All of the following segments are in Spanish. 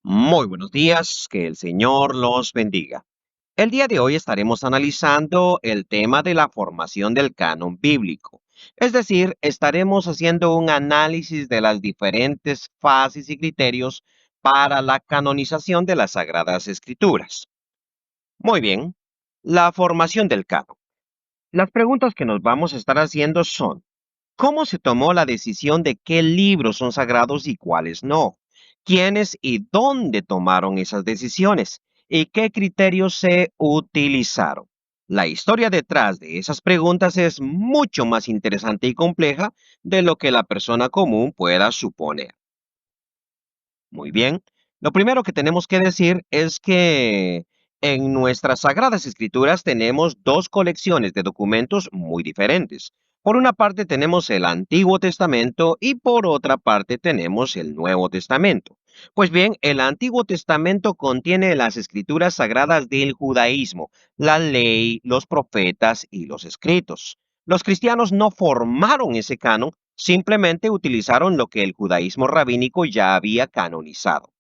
Muy buenos días, que el Señor los bendiga. El día de hoy estaremos analizando el tema de la formación del canon bíblico. Es decir, estaremos haciendo un análisis de las diferentes fases y criterios para la canonización de las Sagradas Escrituras. Muy bien, la formación del canon. Las preguntas que nos vamos a estar haciendo son: ¿cómo se tomó la decisión de qué libros son sagrados y cuáles no? ¿Quiénes y dónde tomaron esas decisiones? ¿Y qué criterios se utilizaron? La historia detrás de esas preguntas es mucho más interesante y compleja de lo que la persona común pueda suponer. Muy bien. Lo primero que tenemos que decir es que en nuestras Sagradas Escrituras tenemos dos colecciones de documentos muy diferentes. Por una parte tenemos el Antiguo Testamento y por otra parte tenemos el Nuevo Testamento. Pues bien, el Antiguo Testamento contiene las escrituras sagradas del judaísmo, la ley, los profetas y los escritos. Los cristianos no formaron ese canon, simplemente utilizaron lo que el judaísmo rabínico ya había canonizado.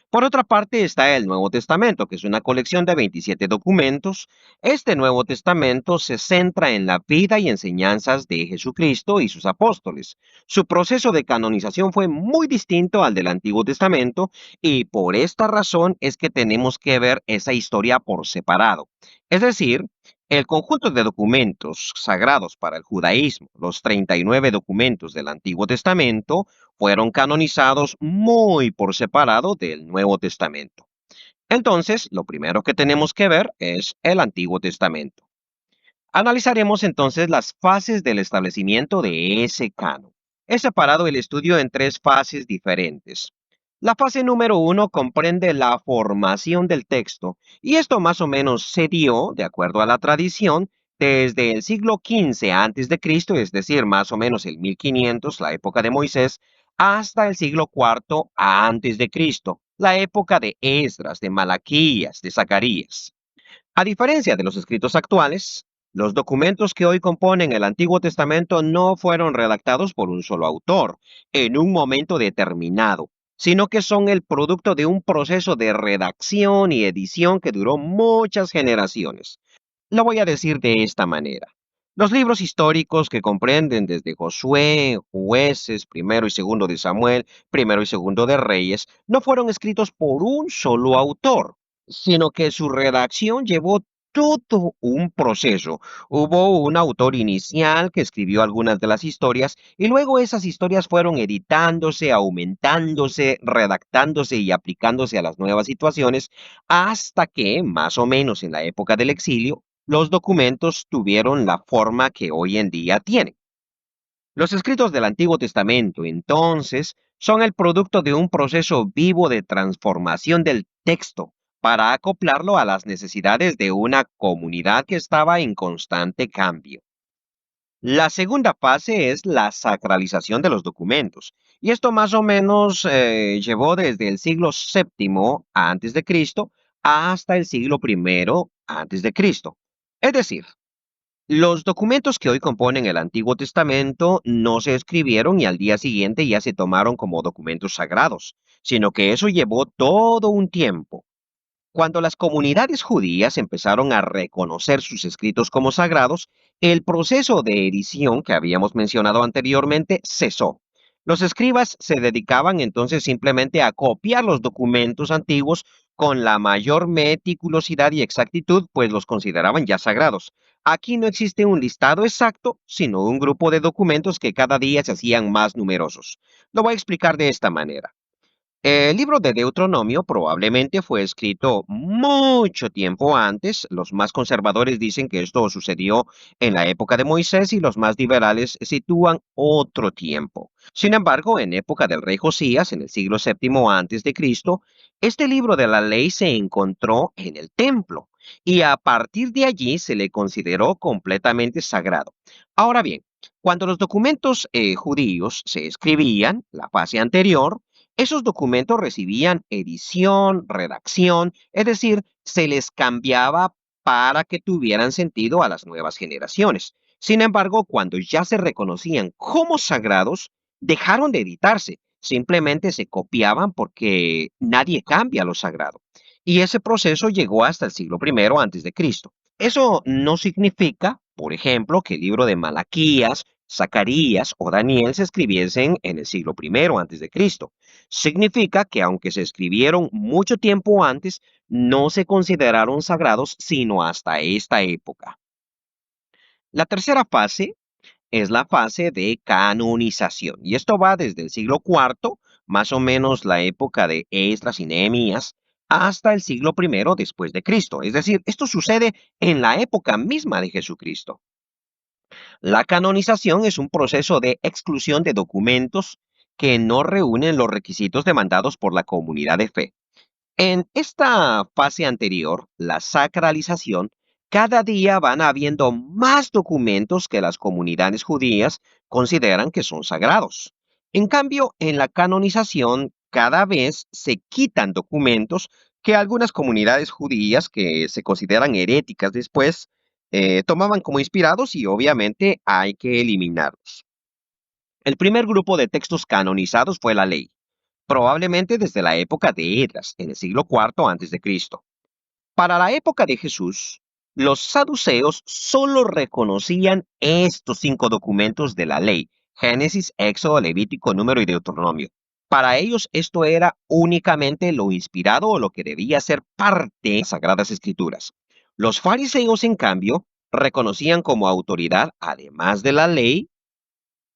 Por otra parte está el Nuevo Testamento, que es una colección de 27 documentos. Este Nuevo Testamento se centra en la vida y enseñanzas de Jesucristo y sus apóstoles. Su proceso de canonización fue muy distinto al del Antiguo Testamento y por esta razón es que tenemos que ver esa historia por separado. Es decir, el conjunto de documentos sagrados para el judaísmo, los 39 documentos del Antiguo Testamento, fueron canonizados muy por separado del Nuevo Testamento. Entonces, lo primero que tenemos que ver es el Antiguo Testamento. Analizaremos entonces las fases del establecimiento de ese canon. He separado el estudio en tres fases diferentes. La fase número uno comprende la formación del texto, y esto más o menos se dio, de acuerdo a la tradición, desde el siglo XV antes de Cristo, es decir, más o menos el 1500, la época de Moisés, hasta el siglo IV antes de Cristo, la época de Esdras, de Malaquías, de Zacarías. A diferencia de los escritos actuales, los documentos que hoy componen el Antiguo Testamento no fueron redactados por un solo autor en un momento determinado, sino que son el producto de un proceso de redacción y edición que duró muchas generaciones. Lo voy a decir de esta manera. Los libros históricos que comprenden desde Josué, Jueces, primero y segundo de Samuel, primero y segundo de Reyes, no fueron escritos por un solo autor, sino que su redacción llevó todo un proceso. Hubo un autor inicial que escribió algunas de las historias y luego esas historias fueron editándose, aumentándose, redactándose y aplicándose a las nuevas situaciones hasta que, más o menos en la época del exilio, los documentos tuvieron la forma que hoy en día tienen. Los escritos del Antiguo Testamento, entonces, son el producto de un proceso vivo de transformación del texto para acoplarlo a las necesidades de una comunidad que estaba en constante cambio. La segunda fase es la sacralización de los documentos, y esto más o menos llevó desde el siglo séptimo antes de Cristo hasta el siglo primero antes de Cristo. Es decir, los documentos que hoy componen el Antiguo Testamento no se escribieron y al día siguiente ya se tomaron como documentos sagrados, sino que eso llevó todo un tiempo. Cuando las comunidades judías empezaron a reconocer sus escritos como sagrados, el proceso de edición que habíamos mencionado anteriormente cesó. Los escribas se dedicaban entonces simplemente a copiar los documentos antiguos con la mayor meticulosidad y exactitud, pues los consideraban ya sagrados. Aquí no existe un listado exacto, sino un grupo de documentos que cada día se hacían más numerosos. Lo voy a explicar de esta manera. El libro de Deuteronomio probablemente fue escrito mucho tiempo antes. Los más conservadores dicen que esto sucedió en la época de Moisés y los más liberales sitúan otro tiempo. Sin embargo, en época del rey Josías, en el siglo séptimo antes de Cristo, este libro de la ley se encontró en el templo y a partir de allí se le consideró completamente sagrado. Ahora bien, cuando los documentos judíos se escribían, la fase anterior, esos documentos recibían edición, redacción, es decir, se les cambiaba para que tuvieran sentido a las nuevas generaciones. Sin embargo, cuando ya se reconocían como sagrados, dejaron de editarse simplemente se copiaban porque nadie cambia lo sagrado. Y ese proceso llegó hasta el siglo primero antes de Cristo. Eso no significa, por ejemplo, que el libro de Malaquías, Zacarías o Daniel se escribiesen en el siglo primero antes de Cristo. Significa que aunque se escribieron mucho tiempo antes, no se consideraron sagrados sino hasta esta época. La tercera fase es la fase de canonización. Y esto va desde el siglo cuarto, más o menos la época de Esdras y Nehemías, hasta el siglo primero después de Cristo. Es decir, esto sucede en la época misma de Jesucristo. La canonización es un proceso de exclusión de documentos que no reúnen los requisitos demandados por la comunidad de fe. En esta fase anterior, la sacralización, cada día van habiendo más documentos que las comunidades judías consideran que son sagrados. En cambio, en la canonización, cada vez se quitan documentos que algunas comunidades judías que se consideran heréticas después tomaban como inspirados y obviamente hay que eliminarlos. El primer grupo de textos canonizados fue la ley, probablemente desde la época de Edras, en el siglo cuarto antes de Cristo. Para la época de Jesús, los saduceos solo reconocían estos 5 documentos de la ley: Génesis, Éxodo, Levítico, Número y Deuteronomio. Para ellos esto era únicamente lo inspirado o lo que debía ser parte de las Sagradas Escrituras. Los fariseos, en cambio, reconocían como autoridad, además de la ley,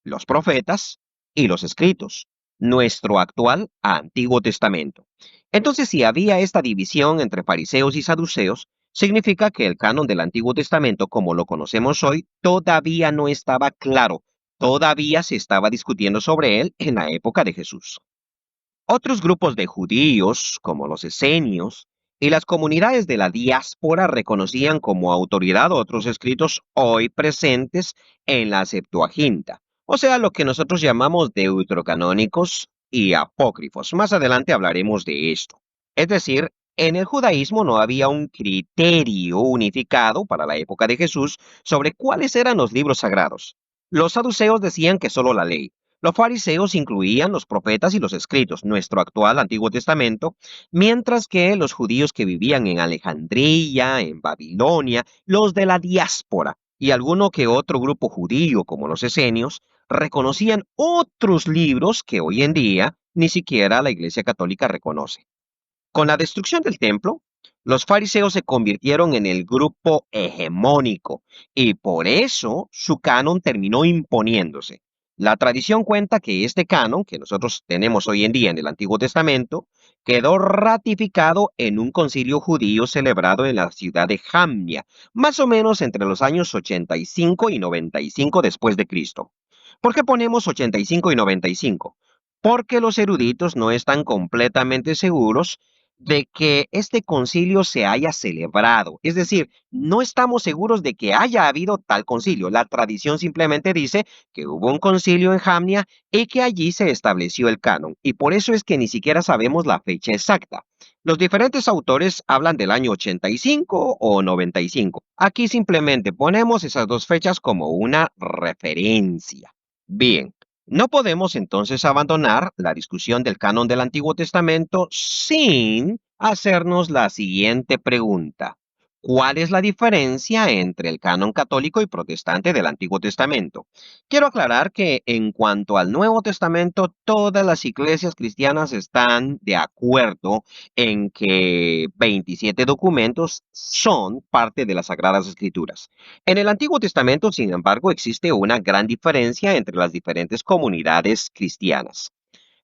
los profetas y los escritos, nuestro actual Antiguo Testamento. Entonces, si había esta división entre fariseos y saduceos, significa que el canon del Antiguo Testamento, como lo conocemos hoy, todavía no estaba claro, todavía se estaba discutiendo sobre él en la época de Jesús. Otros grupos de judíos, como los esenios, y las comunidades de la diáspora reconocían como autoridad otros escritos hoy presentes en la Septuaginta, o sea, lo que nosotros llamamos deuterocanónicos y apócrifos. Más adelante hablaremos de esto. Es decir, en el judaísmo no había un criterio unificado para la época de Jesús sobre cuáles eran los libros sagrados. Los saduceos decían que solo la ley. Los fariseos incluían los profetas y los escritos, nuestro actual Antiguo Testamento, mientras que los judíos que vivían en Alejandría, en Babilonia, los de la diáspora y alguno que otro grupo judío como los esenios, reconocían otros libros que hoy en día ni siquiera la Iglesia Católica reconoce. Con la destrucción del templo, los fariseos se convirtieron en el grupo hegemónico y por eso su canon terminó imponiéndose. La tradición cuenta que este canon, que nosotros tenemos hoy en día en el Antiguo Testamento, quedó ratificado en un concilio judío celebrado en la ciudad de Jamnia, más o menos entre los años 85 y 95 después de Cristo. ¿Por qué ponemos 85 y 95? Porque los eruditos no están completamente seguros de que este concilio se haya celebrado. Es decir, no estamos seguros de que haya habido tal concilio. La tradición simplemente dice que hubo un concilio en Jamnia y que allí se estableció el canon. Y por eso es que ni siquiera sabemos la fecha exacta. Los diferentes autores hablan del año 85 o 95. Aquí simplemente ponemos esas dos fechas como una referencia. Bien. No podemos entonces abandonar la discusión del canon del Antiguo Testamento sin hacernos la siguiente pregunta. ¿Cuál es la diferencia entre el canon católico y protestante del Antiguo Testamento? Quiero aclarar que en cuanto al Nuevo Testamento, todas las iglesias cristianas están de acuerdo en que 27 documentos son parte de las Sagradas Escrituras. En el Antiguo Testamento, sin embargo, existe una gran diferencia entre las diferentes comunidades cristianas.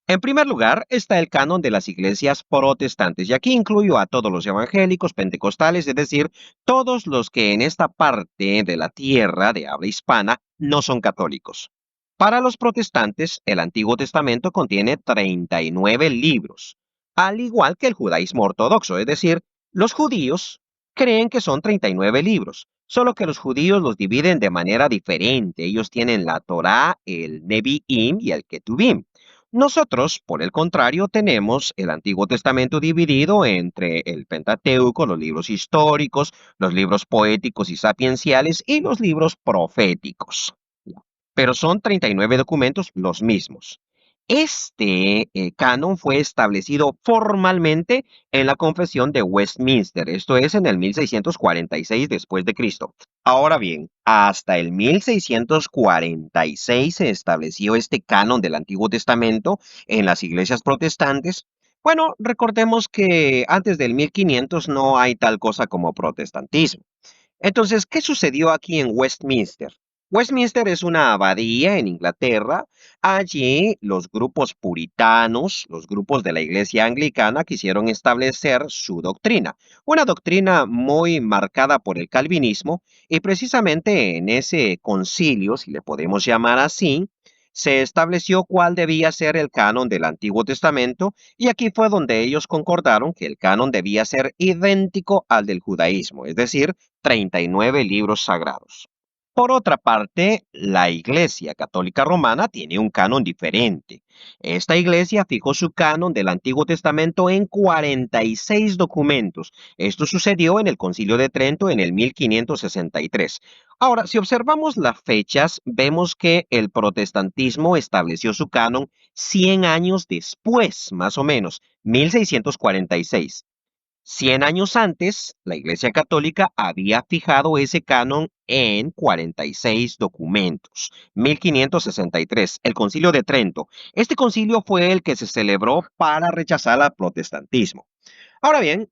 En primer lugar, está el canon de las iglesias protestantes, y aquí incluyo a todos los evangélicos, pentecostales, es decir, todos los que en esta parte de la tierra de habla hispana no son católicos. Para los protestantes, el Antiguo Testamento contiene 39 libros, al igual que el judaísmo ortodoxo, es decir, los judíos creen que son 39 libros, solo que los judíos los dividen de manera diferente. Ellos tienen la Torá, el Nevi'im y el Ketuvim. Nosotros, por el contrario, tenemos el Antiguo Testamento dividido entre el Pentateuco, los libros históricos, los libros poéticos y sapienciales y los libros proféticos. Pero son 39 documentos los mismos. Este canon fue establecido formalmente en la Confesión de Westminster, esto es en el 1646 después de Cristo. Ahora bien, hasta el 1646 se estableció este canon del Antiguo Testamento en las iglesias protestantes. Bueno, recordemos que antes del 1500 no hay tal cosa como protestantismo. Entonces, ¿qué sucedió aquí en Westminster? Westminster es una abadía en Inglaterra. Allí los grupos puritanos, los grupos de la Iglesia Anglicana quisieron establecer su doctrina, una doctrina muy marcada por el calvinismo, y precisamente en ese concilio, si le podemos llamar así, se estableció cuál debía ser el canon del Antiguo Testamento, y aquí fue donde ellos concordaron que el canon debía ser idéntico al del judaísmo, es decir, 39 libros sagrados. Por otra parte, la Iglesia Católica Romana tiene un canon diferente. Esta iglesia fijó su canon del Antiguo Testamento en 46 documentos. Esto sucedió en el Concilio de Trento en el 1563. Ahora, si observamos las fechas, vemos que el protestantismo estableció su canon 100 años después, más o menos, 1646. 100 años antes, la Iglesia Católica había fijado ese canon en 46 documentos. 1563, el Concilio de Trento. Este concilio fue el que se celebró para rechazar al protestantismo. Ahora bien,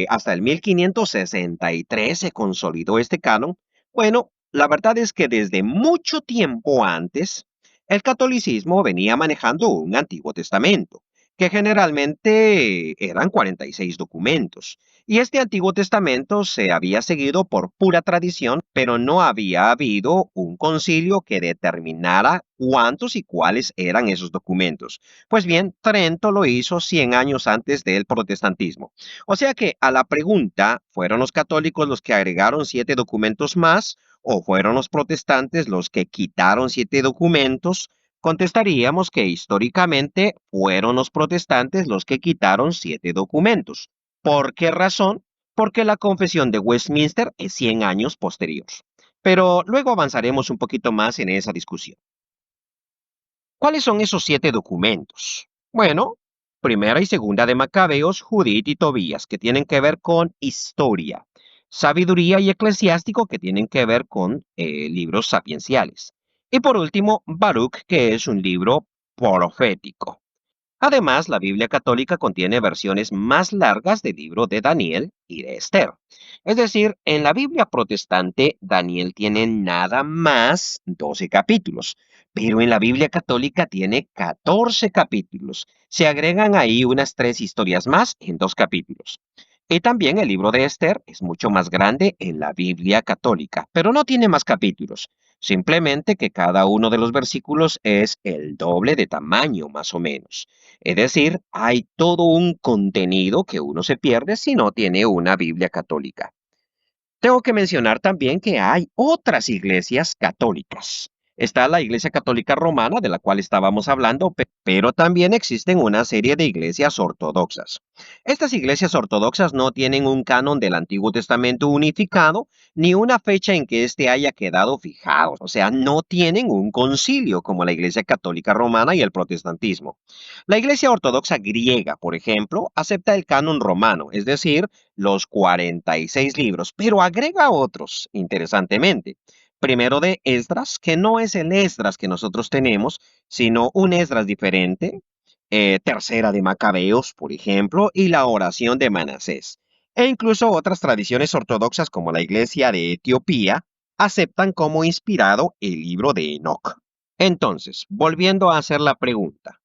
hasta el 1563 se consolidó este canon. Bueno, la verdad es que desde mucho tiempo antes, el catolicismo venía manejando un Antiguo Testamento, que generalmente eran 46 documentos. Y este Antiguo Testamento se había seguido por pura tradición, pero no había habido un concilio que determinara cuántos y cuáles eran esos documentos. Pues bien, Trento lo hizo 100 años antes del protestantismo. O sea que a la pregunta, ¿fueron los católicos los que agregaron 7 documentos más o fueron los protestantes los que quitaron 7 documentos? Contestaríamos que históricamente fueron los protestantes los que quitaron 7 documentos. ¿Por qué razón? Porque la confesión de Westminster es 100 años posterior. Pero luego avanzaremos un poquito más en esa discusión. ¿Cuáles son esos 7 documentos? Bueno, primera y segunda de Macabeos, Judith y Tobías, que tienen que ver con historia. Sabiduría y eclesiástico, que tienen que ver con libros sapienciales. Y por último, Baruch, que es un libro profético. Además, la Biblia católica contiene versiones más largas del libro de Daniel y de Esther. Es decir, en la Biblia protestante, Daniel tiene nada más 12 capítulos, pero en la Biblia católica tiene 14 capítulos. Se agregan ahí unas 3 historias más en 2 capítulos. Y también el libro de Esther es mucho más grande en la Biblia católica, pero no tiene más capítulos. Simplemente que cada uno de los versículos es el doble de tamaño, más o menos. Es decir, hay todo un contenido que uno se pierde si no tiene una Biblia católica. Tengo que mencionar también que hay otras iglesias católicas. Está la Iglesia Católica Romana, de la cual estábamos hablando, pero también existen una serie de iglesias ortodoxas. Estas iglesias ortodoxas no tienen un canon del Antiguo Testamento unificado, ni una fecha en que éste haya quedado fijado. O sea, no tienen un concilio como la Iglesia Católica Romana y el protestantismo. La Iglesia Ortodoxa griega, por ejemplo, acepta el canon romano, es decir, los 46 libros, pero agrega otros, interesantemente. Primero de Esdras, que no es el Esdras que nosotros tenemos, sino un Esdras diferente. Tercera de Macabeos, por ejemplo, y la oración de Manasés. E incluso otras tradiciones ortodoxas como la Iglesia de Etiopía aceptan como inspirado el libro de Enoch. Entonces, volviendo a hacer la pregunta,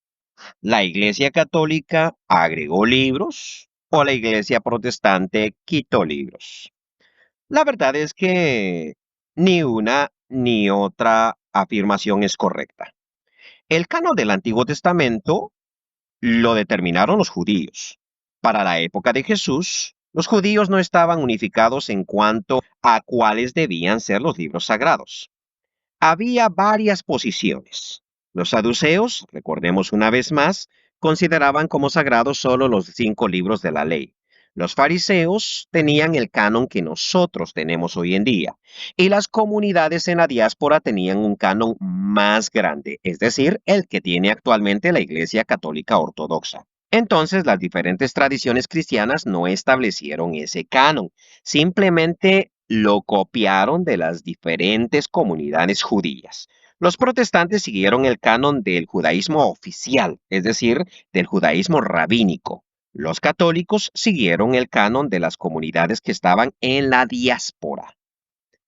¿la Iglesia Católica agregó libros o la Iglesia Protestante quitó libros? La verdad es que ni una ni otra afirmación es correcta. El canon del Antiguo Testamento lo determinaron los judíos. Para la época de Jesús, los judíos no estaban unificados en cuanto a cuáles debían ser los libros sagrados. Había varias posiciones. Los saduceos, recordemos una vez más, consideraban como sagrados solo los 5 libros de la ley. Los fariseos tenían el canon que nosotros tenemos hoy en día, y las comunidades en la diáspora tenían un canon más grande, es decir, el que tiene actualmente la Iglesia Católica Ortodoxa. Entonces, las diferentes tradiciones cristianas no establecieron ese canon, simplemente lo copiaron de las diferentes comunidades judías. Los protestantes siguieron el canon del judaísmo oficial, es decir, del judaísmo rabínico. Los católicos siguieron el canon de las comunidades que estaban en la diáspora.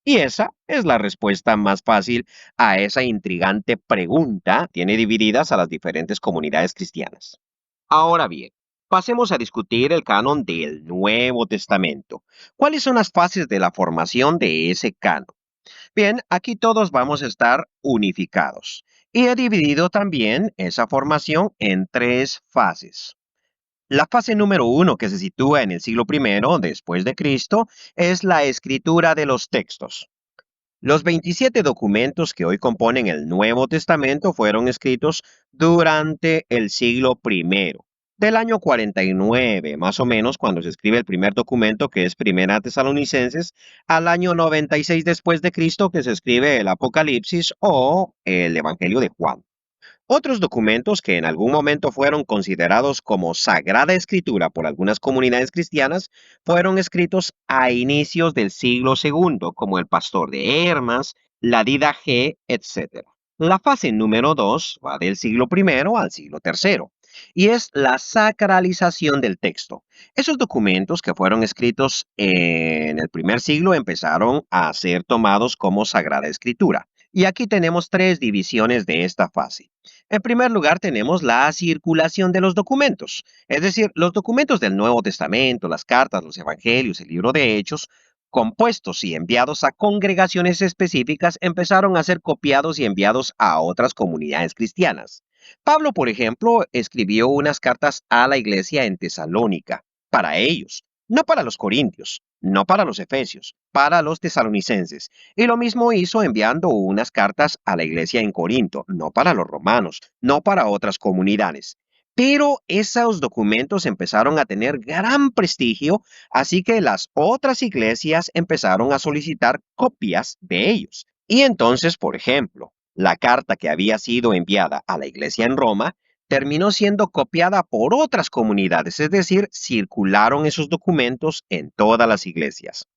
Y esa es la respuesta más fácil a esa intrigante pregunta. Tiene divididas a las diferentes comunidades cristianas. Ahora bien, pasemos a discutir el canon del Nuevo Testamento. ¿Cuáles son las fases de la formación de ese canon? Bien, aquí todos vamos a estar unificados. Y he dividido también esa formación en tres fases. La fase número uno, que se sitúa en el siglo I después de Cristo, es la escritura de los textos. Los 27 documentos que hoy componen el Nuevo Testamento fueron escritos durante el siglo I, del año 49, más o menos, cuando se escribe el primer documento, que es Primera Tesalonicenses, al año 96 después de Cristo, que se escribe el Apocalipsis o el Evangelio de Juan. Otros documentos que en algún momento fueron considerados como Sagrada Escritura por algunas comunidades cristianas fueron escritos a inicios del siglo II, como el Pastor de Hermas, la Didache, etc. La fase número 2 va del siglo I al siglo III y es la sacralización del texto. Esos documentos que fueron escritos en el primer siglo empezaron a ser tomados como Sagrada Escritura. Y aquí tenemos tres divisiones de esta fase. En primer lugar, tenemos la circulación de los documentos, es decir, los documentos del Nuevo Testamento, las cartas, los evangelios, el libro de Hechos, compuestos y enviados a congregaciones específicas, empezaron a ser copiados y enviados a otras comunidades cristianas. Pablo, por ejemplo, escribió unas cartas a la iglesia en Tesalónica, para ellos, no para los corintios, no para los efesios, para los tesalonicenses. Y lo mismo hizo enviando unas cartas a la iglesia en Corinto, no para los romanos, no para otras comunidades. Pero esos documentos empezaron a tener gran prestigio, así que las otras iglesias empezaron a solicitar copias de ellos. Y entonces, por ejemplo, la carta que había sido enviada a la iglesia en Roma terminó siendo copiada por otras comunidades, es decir, circularon esos documentos en todas las iglesias.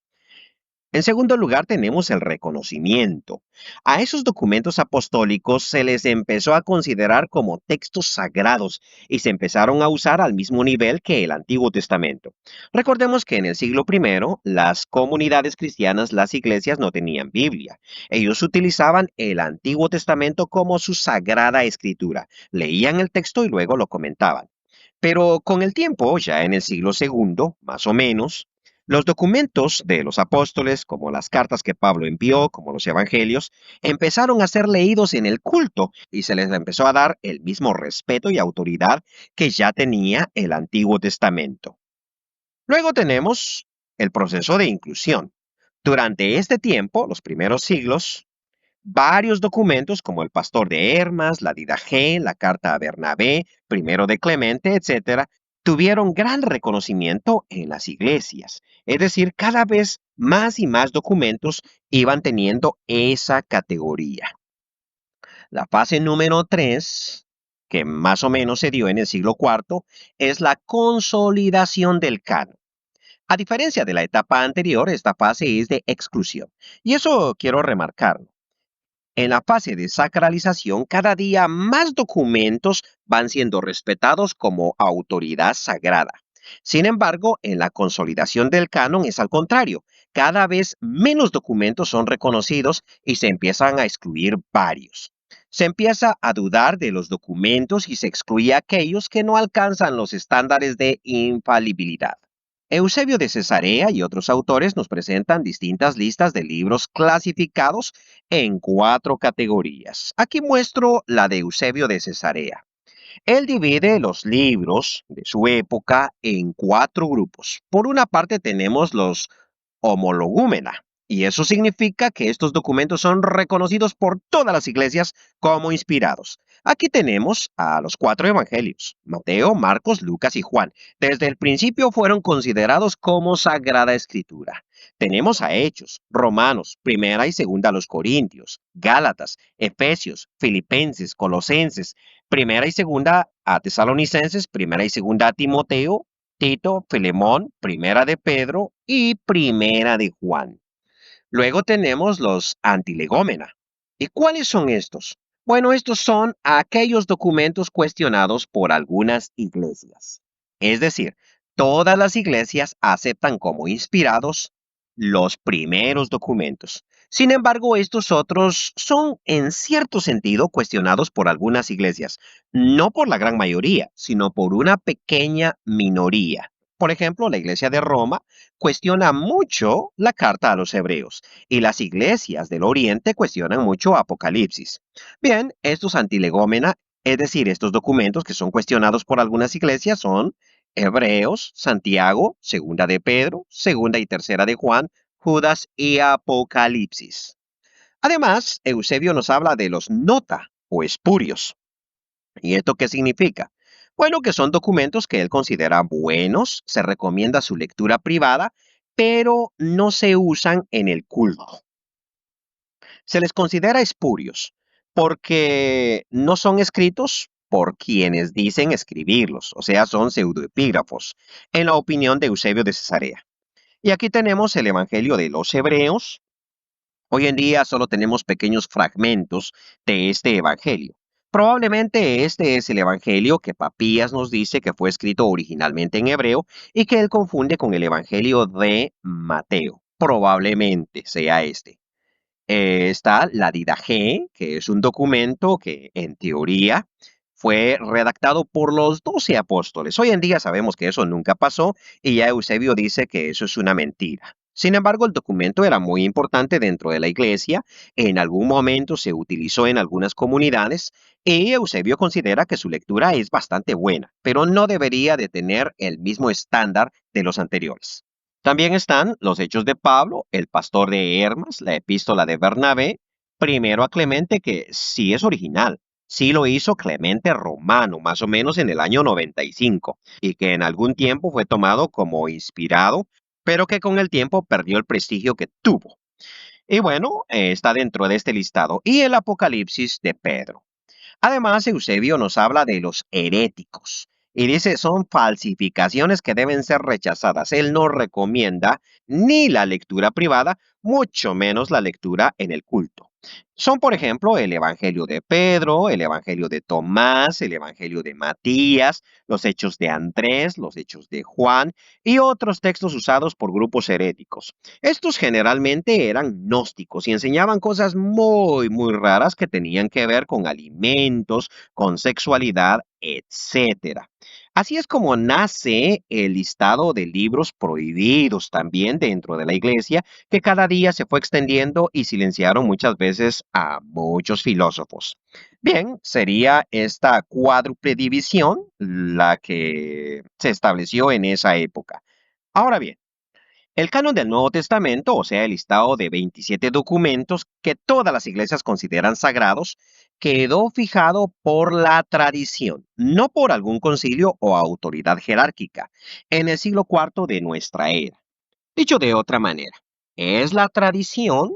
En segundo lugar, tenemos el reconocimiento. A esos documentos apostólicos se les empezó a considerar como textos sagrados y se empezaron a usar al mismo nivel que el Antiguo Testamento. Recordemos que en el siglo I, las comunidades cristianas, las iglesias, no tenían Biblia. Ellos utilizaban el Antiguo Testamento como su sagrada escritura. Leían el texto y luego lo comentaban. Pero con el tiempo, ya en el siglo II, más o menos, los documentos de los apóstoles, como las cartas que Pablo envió, como los evangelios, empezaron a ser leídos en el culto y se les empezó a dar el mismo respeto y autoridad que ya tenía el Antiguo Testamento. Luego tenemos el proceso de inclusión. Durante este tiempo, los primeros siglos, varios documentos como el Pastor de Hermas, la Didache, la Carta a Bernabé, Primero de Clemente, etcétera, tuvieron gran reconocimiento en las iglesias. Es decir, cada vez más y más documentos iban teniendo esa categoría. La fase número 3, que más o menos se dio en el siglo IV, es la consolidación del canon. A diferencia de la etapa anterior, esta fase es de exclusión. Y eso quiero remarcarlo. En la fase de sacralización, cada día más documentos van siendo respetados como autoridad sagrada. Sin embargo, en la consolidación del canon es al contrario. Cada vez menos documentos son reconocidos y se empiezan a excluir varios. Se empieza a dudar de los documentos y se excluye aquellos que no alcanzan los estándares de infalibilidad. Eusebio de Cesarea y otros autores nos presentan distintas listas de libros clasificados en cuatro categorías. Aquí muestro la de Eusebio de Cesarea. Él divide los libros de su época en cuatro grupos. Por una parte tenemos los homologúmena Y eso significa que estos documentos son reconocidos por todas las iglesias como inspirados. Aquí tenemos a los cuatro evangelios, Mateo, Marcos, Lucas y Juan. Desde el principio fueron considerados como Sagrada Escritura. Tenemos a Hechos, Romanos, Primera y Segunda a los Corintios, Gálatas, Efesios, Filipenses, Colosenses, Primera y Segunda a Tesalonicenses, Primera y Segunda a Timoteo, Tito, Filemón, Primera de Pedro y Primera de Juan. Luego tenemos los antilegómena. ¿Y cuáles son estos? Bueno, estos son aquellos documentos cuestionados por algunas iglesias. Es decir, todas las iglesias aceptan como inspirados los primeros documentos. Sin embargo, estos otros son en cierto sentido cuestionados por algunas iglesias, no por la gran mayoría, sino por una pequeña minoría. Por ejemplo, la iglesia de Roma cuestiona mucho la carta a los hebreos y las iglesias del Oriente cuestionan mucho Apocalipsis. Bien, estos antilegómena, es decir, estos documentos que son cuestionados por algunas iglesias son Hebreos, Santiago, Segunda de Pedro, Segunda y Tercera de Juan, Judas y Apocalipsis. Además, Eusebio nos habla de los nota o espurios. ¿Y esto qué significa? Bueno, que son documentos que él considera buenos, se recomienda su lectura privada, pero no se usan en el culto. Se les considera espurios porque no son escritos por quienes dicen escribirlos, o sea, son pseudoepígrafos, en la opinión de Eusebio de Cesarea. Y aquí tenemos el Evangelio de los Hebreos. Hoy en día solo tenemos pequeños fragmentos de este evangelio. Probablemente este es el evangelio que Papías nos dice que fue escrito originalmente en hebreo y que él confunde con el evangelio de Mateo. Probablemente sea este. Está la Didache, que es un documento que en teoría fue redactado por los 12 apóstoles. Hoy en día sabemos que eso nunca pasó y ya Eusebio dice que eso es una mentira. Sin embargo, el documento era muy importante dentro de la iglesia, en algún momento se utilizó en algunas comunidades y Eusebio considera que su lectura es bastante buena, pero no debería de tener el mismo estándar de los anteriores. También están los Hechos de Pablo, el pastor de Hermas, la epístola de Bernabé, primero a Clemente, que sí es original. Sí lo hizo Clemente Romano, más o menos en el año 95, y que en algún tiempo fue tomado como inspirado, pero que con el tiempo perdió el prestigio que tuvo. Y bueno, está dentro de este listado. Y el Apocalipsis de Pedro. Además, Eusebio nos habla de los heréticos y dice son falsificaciones que deben ser rechazadas. Él no recomienda ni la lectura privada, mucho menos la lectura en el culto. Son, por ejemplo, el Evangelio de Pedro, el Evangelio de Tomás, el Evangelio de Matías, los Hechos de Andrés, los Hechos de Juan y otros textos usados por grupos heréticos. Estos generalmente eran gnósticos y enseñaban cosas muy raras que tenían que ver con alimentos, con sexualidad, etcétera. Así es como nace el listado de libros prohibidos también dentro de la iglesia, que cada día se fue extendiendo y silenciaron muchas veces a muchos filósofos. Bien, sería esta cuádruple división la que se estableció en esa época. Ahora bien, el canon del Nuevo Testamento, o sea, el listado de 27 documentos que todas las iglesias consideran sagrados, quedó fijado por la tradición, no por algún concilio o autoridad jerárquica, en el siglo IV de nuestra era. Dicho de otra manera, es la tradición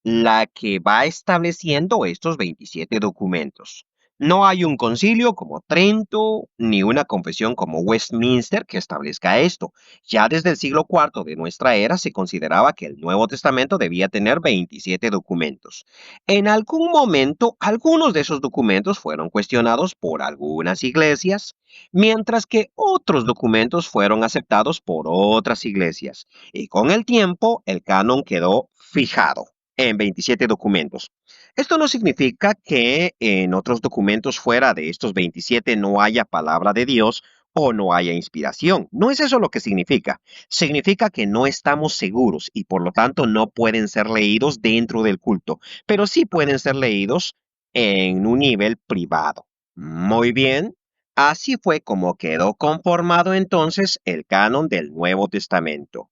la que va estableciendo estos 27 documentos. No hay un concilio como Trento ni una confesión como Westminster que establezca esto. Ya desde el siglo IV de nuestra era se consideraba que el Nuevo Testamento debía tener 27 documentos. En algún momento, algunos de esos documentos fueron cuestionados por algunas iglesias, mientras que otros documentos fueron aceptados por otras iglesias. Y con el tiempo, el canon quedó fijado en 27 documentos. Esto no significa que en otros documentos fuera de estos 27 no haya palabra de Dios o no haya inspiración. No es eso lo que significa. Significa que no estamos seguros y por lo tanto no pueden ser leídos dentro del culto, pero sí pueden ser leídos en un nivel privado. Muy bien. Así fue como quedó conformado entonces el canon del Nuevo Testamento.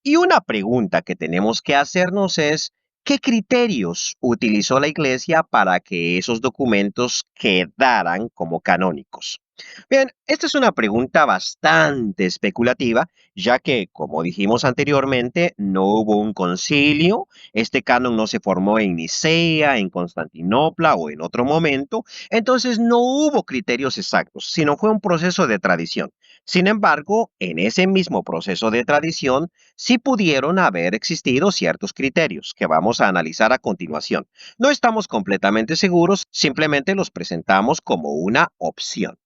Y una pregunta que tenemos que hacernos es, ¿qué criterios utilizó la Iglesia para que esos documentos quedaran como canónicos? Bien, esta es una pregunta bastante especulativa, ya que, como dijimos anteriormente, no hubo un concilio, este canon no se formó en Nicea, en Constantinopla o en otro momento, entonces no hubo criterios exactos, sino fue un proceso de tradición. Sin embargo, en ese mismo proceso de tradición, sí pudieron haber existido ciertos criterios que vamos a analizar a continuación. No estamos completamente seguros, simplemente los presentamos como una opción.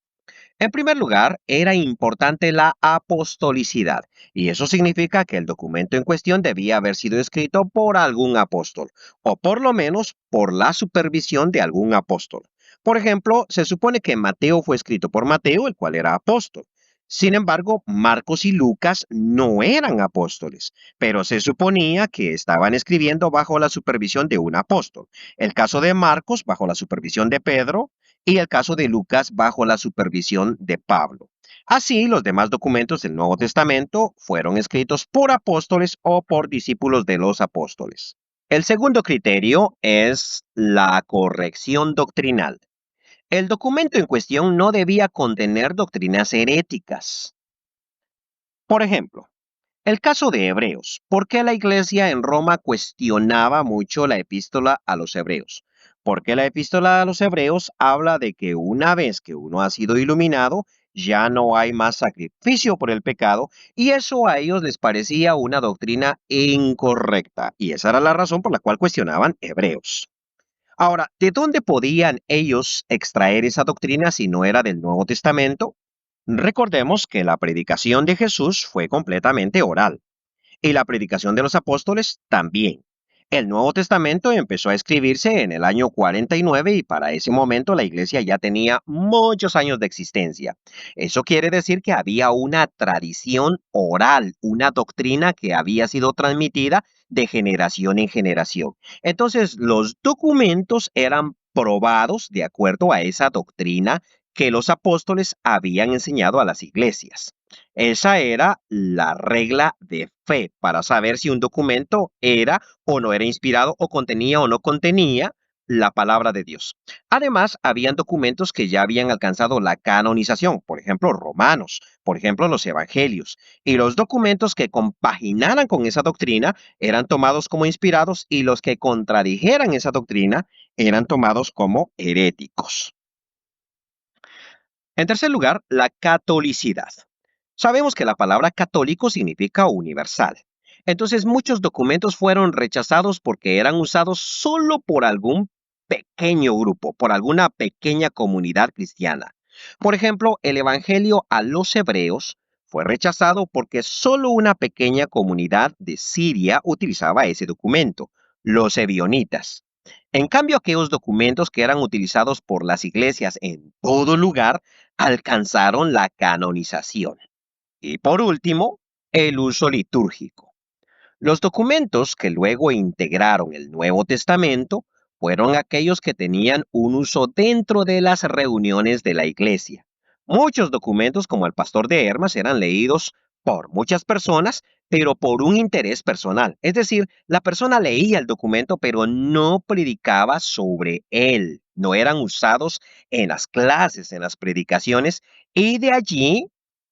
En primer lugar, era importante la apostolicidad, y eso significa que el documento en cuestión debía haber sido escrito por algún apóstol, o por lo menos por la supervisión de algún apóstol. Por ejemplo, se supone que Mateo fue escrito por Mateo, el cual era apóstol. Sin embargo, Marcos y Lucas no eran apóstoles, pero se suponía que estaban escribiendo bajo la supervisión de un apóstol. El caso de Marcos bajo la supervisión de Pedro, y el caso de Lucas bajo la supervisión de Pablo. Así, los demás documentos del Nuevo Testamento fueron escritos por apóstoles o por discípulos de los apóstoles. El segundo criterio es la corrección doctrinal. El documento en cuestión no debía contener doctrinas heréticas. Por ejemplo, el caso de Hebreos. ¿Por qué la iglesia en Roma cuestionaba mucho la epístola a los Hebreos? Porque la epístola a los Hebreos habla de que una vez que uno ha sido iluminado, ya no hay más sacrificio por el pecado, y eso a ellos les parecía una doctrina incorrecta, y esa era la razón por la cual cuestionaban Hebreos. Ahora, ¿de dónde podían ellos extraer esa doctrina si no era del Nuevo Testamento? Recordemos que la predicación de Jesús fue completamente oral y la predicación de los apóstoles también. El Nuevo Testamento empezó a escribirse en el año 49 y para ese momento la iglesia ya tenía muchos años de existencia. Eso quiere decir que había una tradición oral, una doctrina que había sido transmitida de generación en generación. Entonces, los documentos eran probados de acuerdo a esa doctrina que los apóstoles habían enseñado a las iglesias. Esa era la regla de fe para saber si un documento era o no era inspirado o contenía o no contenía la palabra de Dios. Además, habían documentos que ya habían alcanzado la canonización, por ejemplo, Romanos, por ejemplo, los Evangelios, y los documentos que compaginaran con esa doctrina eran tomados como inspirados y los que contradijeran esa doctrina eran tomados como heréticos. En tercer lugar, la catolicidad. Sabemos que la palabra católico significa universal. Entonces muchos documentos fueron rechazados porque eran usados solo por algún pequeño grupo, por alguna pequeña comunidad cristiana. Por ejemplo, el Evangelio a los Hebreos fue rechazado porque solo una pequeña comunidad de Siria utilizaba ese documento, los ebionitas. En cambio, aquellos documentos que eran utilizados por las iglesias en todo lugar alcanzaron la canonización. Y por último, el uso litúrgico. Los documentos que luego integraron el Nuevo Testamento fueron aquellos que tenían un uso dentro de las reuniones de la iglesia. Muchos documentos como el Pastor de Hermas eran leídos por muchas personas, pero por un interés personal. Es decir, la persona leía el documento, pero no predicaba sobre él. No eran usados en las clases, en las predicaciones, y de allí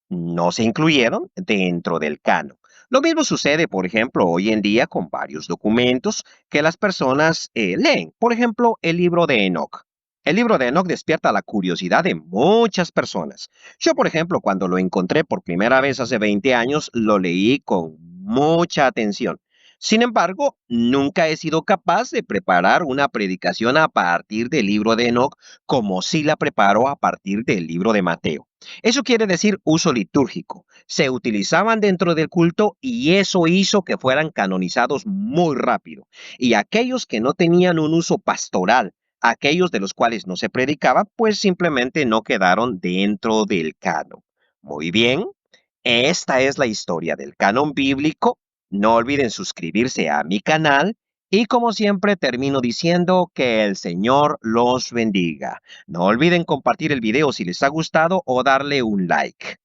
no se incluyeron dentro del canon. Lo mismo sucede, por ejemplo, hoy en día con varios documentos que las personas leen. Por ejemplo, el libro de Enoch. El libro de Enoch despierta la curiosidad de muchas personas. Yo, por ejemplo, cuando lo encontré por primera vez hace 20 años, lo leí con mucha atención. Sin embargo, nunca he sido capaz de preparar una predicación a partir del libro de Enoch como si la preparo a partir del libro de Mateo. Eso quiere decir uso litúrgico. Se utilizaban dentro del culto y eso hizo que fueran canonizados muy rápido. Y aquellos que no tenían un uso pastoral, aquellos de los cuales no se predicaba, pues simplemente no quedaron dentro del canon. Muy bien, esta es la historia del canon bíblico. No olviden suscribirse a mi canal y como siempre termino diciendo que el Señor los bendiga. No olviden compartir el video si les ha gustado o darle un like.